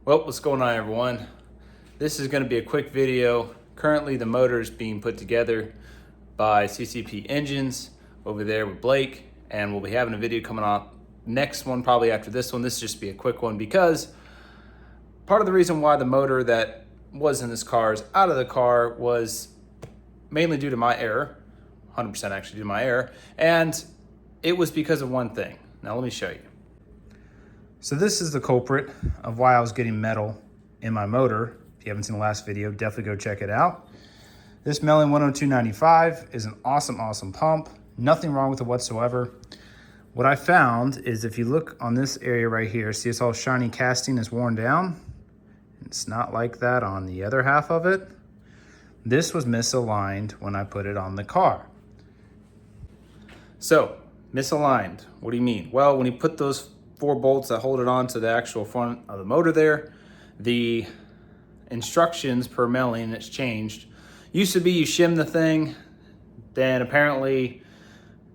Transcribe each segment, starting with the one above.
Well, what's going on, everyone? This is going to be a quick video. Currently, the motor is being put together by CCP Engines over there with Blake, and we'll be having a video coming out next one, probably after this one. This will just be a quick one because part of the reason why the motor that was in this car is out of the car was mainly due to my error, 100% actually due to my error, and it was because of one thing. Now let me show you. So this is the culprit of why I was getting metal in my motor. If you haven't seen the last video, definitely go check it out. This Melling 10295 is an awesome pump. Nothing wrong with it whatsoever. What I found is if you look on this area right here, see it's all shiny casting is worn down. It's not like that on the other half of it. This was misaligned when I put it on the car. So, misaligned, what do you mean? Well, when you put those 4 bolts that hold it on to the actual front of the motor there, the instructions per Melling, it's changed. Used to be you shim the thing, then apparently,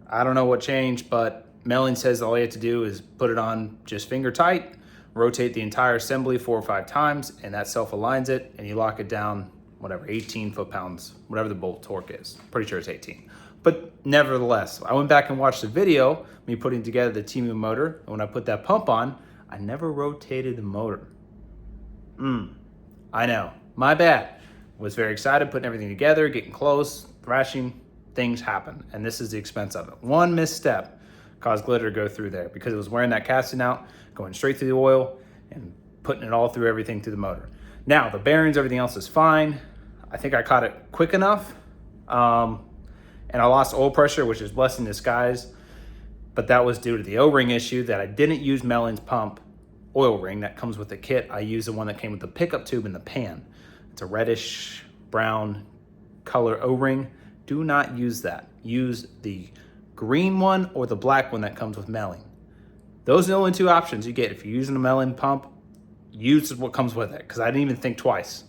I don't know what changed, but Melling says all you have to do is put it on just finger tight, rotate the entire assembly 4 or 5 times, and that self-aligns it, and you lock it down, whatever, 18 foot-pounds, whatever the bolt torque is. Pretty sure it's 18. But nevertheless, I went back and watched the video, me putting together the Timu motor, and when I put that pump on, I never rotated the motor. I know, my bad. Was very excited, putting everything together, getting close, thrashing, things happen, and this is the expense of it. One misstep caused glitter to go through there because it was wearing that casting out, going straight through the oil, and putting it all through everything through the motor. Now, the bearings, everything else is fine. I think I caught it quick enough. And I lost oil pressure, which is blessing in disguise, but that was due to the O-ring issue that I didn't use Melling's pump oil ring that comes with the kit. I used the one that came with the pickup tube and the pan. It's a reddish brown color O-ring. Do not use that. Use the green one or the black one that comes with Melling. Those are the only 2 options you get. If you're using a Melling pump, use what comes with it, because I didn't even think twice.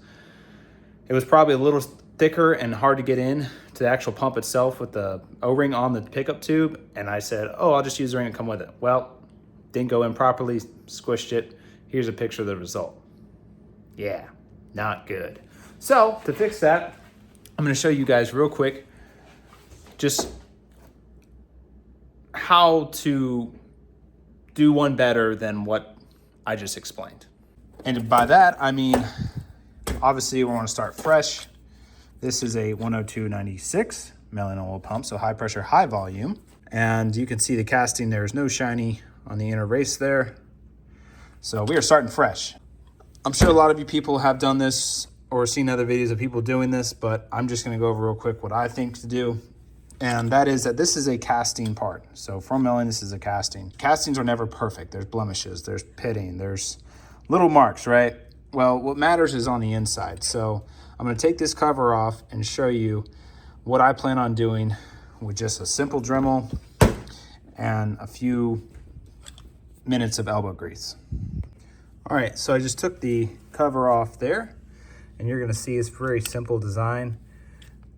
It was probably a little thicker and hard to get in to the actual pump itself with the O-ring on the pickup tube, and I said, oh, I'll just use the ring and come with it. Well, didn't go in properly, squished it. Here's a picture of the result. Yeah, not good. So to fix that, I'm going to show you guys real quick just how to do one better than what I just explained. And by that, I mean, obviously we want to start fresh. This is a 10296 Melling oil pump, so high pressure, high volume. And you can see the casting, there's no shiny on the inner race there. So we are starting fresh. I'm sure a lot of you people have done this or seen other videos of people doing this, but I'm just gonna go over real quick what I think to do. And that is that this is a casting part. So from Melling, this is a casting. Castings are never perfect. There's blemishes, there's pitting, there's little marks, right? Well, what matters is on the inside. So I'm gonna take this cover off and show you what I plan on doing with just a simple Dremel and a few minutes of elbow grease. All right, so I just took the cover off there, and you're gonna see it's very simple design.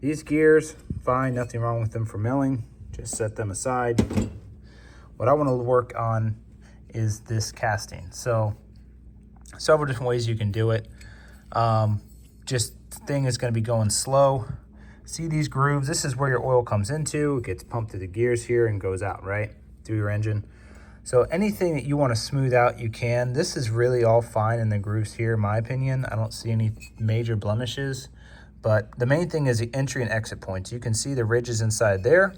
These gears, fine, nothing wrong with them for Melling, just set them aside. What I wanna work on is this casting. So several different ways you can do it. Just thing is going to be going slow. See these grooves? This is where your oil comes into. It gets pumped through the gears here and goes out, right? Through your engine. So anything that you want to smooth out, you can. This is really all fine in the grooves here, in my opinion. I don't see any major blemishes. But the main thing is the entry and exit points. You can see the ridges inside there.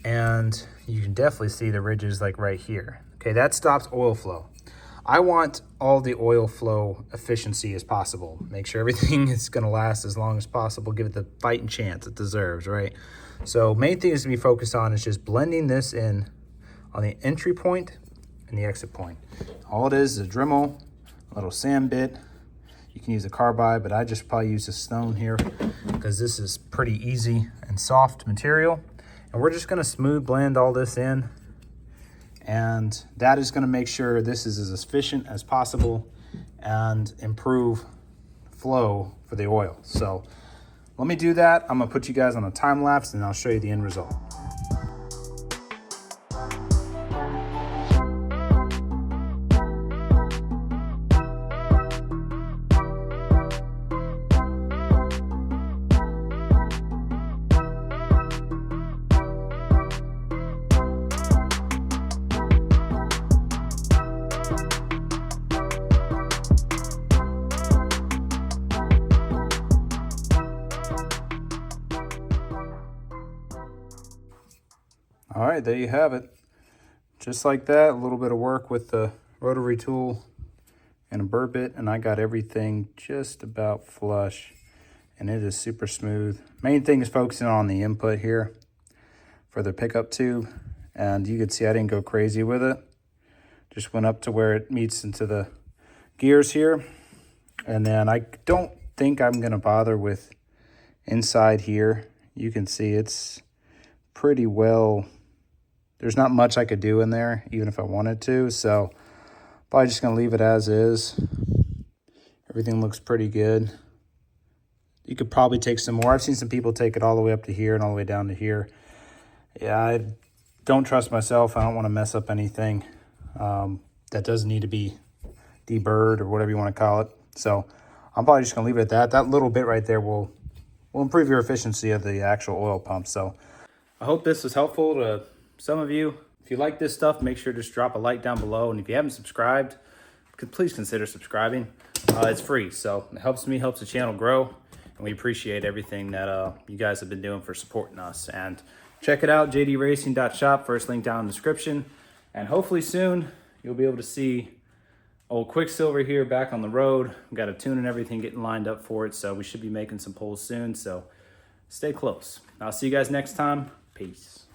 And you can definitely see the ridges like right here. Okay, that stops oil flow. I want all the oil flow efficiency as possible. Make sure everything is gonna last as long as possible. Give it the fighting chance it deserves, right? So main thing is to be focused on is just blending this in on the entry point and the exit point. All it is a Dremel, a little sand bit. You can use a carbide, but I just probably use a stone here because this is pretty easy and soft material. And we're just gonna smooth blend all this in. And that is going to make sure this is as efficient as possible and improve flow for the oil. So let me do that. I'm going to put you guys on a time lapse and I'll show you the end result. All right, there you have it. Just like that, a little bit of work with the rotary tool and a burr bit, and I got everything just about flush, and it is super smooth. Main thing is focusing on the input here for the pickup tube, and you can see I didn't go crazy with it. Just went up to where it meets into the gears here, and then I don't think I'm gonna bother with inside here. You can see it's pretty well, there's not much I could do in there even if I wanted to, so probably just gonna leave it as is. Everything looks pretty good. You could probably take some more. I've seen some people take it all the way up to here and all the way down to here. Yeah, I don't trust myself. I don't want to mess up anything that doesn't need to be deburred or whatever you want to call it. So I'm probably just gonna leave it at that. That little bit right there will improve your efficiency of the actual oil pump. So I hope this was helpful to some of you. If you like this stuff, make sure to just drop a like down below. And if you haven't subscribed, please consider subscribing. It's free, so it helps me, helps the channel grow. And we appreciate everything that you guys have been doing for supporting us. And check it out, jdracing.shop, first link down in the description. And hopefully soon, you'll be able to see old Quicksilver here back on the road. We've got a tune and everything getting lined up for it, so we should be making some pulls soon. So stay close. I'll see you guys next time. Peace.